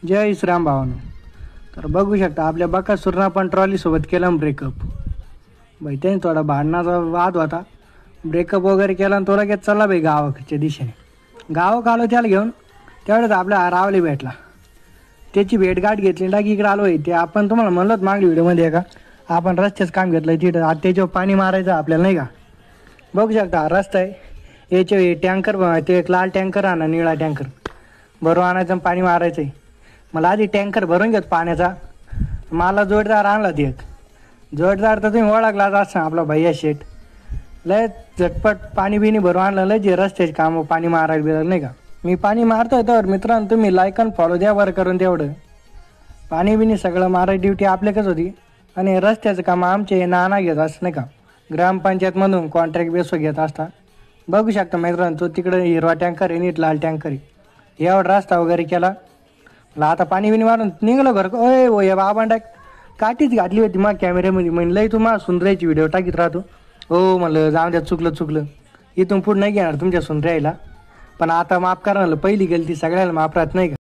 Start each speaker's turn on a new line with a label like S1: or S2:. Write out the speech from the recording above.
S1: जय श्रीराम भावानो. तर बघू शकता आपल्या बकासूरनं पण ट्रॉलीसोबत केला ब्रेकअप. बाई त्याने थोडा भांडणाचा वाद होता, ब्रेकअप वगैरे केला आणि तो लगेच चालला बाई गावाच्या दिशेने. गावात आलो त्याला घेऊन, तेवढ्याच आपल्या रावली भेटला. त्याची भेटगाठ घेतली टाकी इकडे आलो आहे. ते आपण तुम्हाला म्हणलं मागली व्हिडिओमध्ये का आपण रस्त्याचं काम घेतलं तिथं आता त्याच्यावर पाणी मारायचं आपल्याला नाही का. बघू शकता हा रस्ता आहे, याचे टँकर ते एक लाल टँकर आणा निळा टँकर भरून आणायचं पाणी मारायचं आहे. मला आधी टँकर भरून घेत पाण्याचा. मला जोडदार आणला ते एक जोडदार तर तुम्ही ओळखलाच असं आपला भैया शेठ. लय झटपट पाणी बिणी भरून आणलं. लय जे रस्त्याचे कामं पाणी मारायला बिरायला नाही का. मी पाणी मारतोय तर मित्रांनो तुम्ही लाईक आणि फॉलो द्या बरं करून. तेवढं पाणी बिणी सगळं मारायची ड्युटी आपल्याकच होती. आणि रस्त्याचं काम आमचे नाना घेत असं नाही का, ग्रामपंचायतमधून कॉन्ट्रॅक्ट बेसवर घेत असता. बघू शकता मित्रांनो तो तिकडे हिरवा टँकर आहे नीट लाल टँकर आहे. एवढा रस्ता वगैरे केला. मला आता पाणी बिणी मारून निघालं घर. ओय ओ या बाबांडा काठीच घातली होती मग कॅमेऱ्यामध्ये. म्हणलं तू मला सुंदरायची व्हिडिओ टाकीत राहतो. हो म्हणलं जाऊ द्या चुकलं इथून पुढं नाही घेणार तुमच्या सुंदरायला. पण आता माफ करा म्हणलं, पहिली गेली ती सगळ्याला माफ राहत नाही का.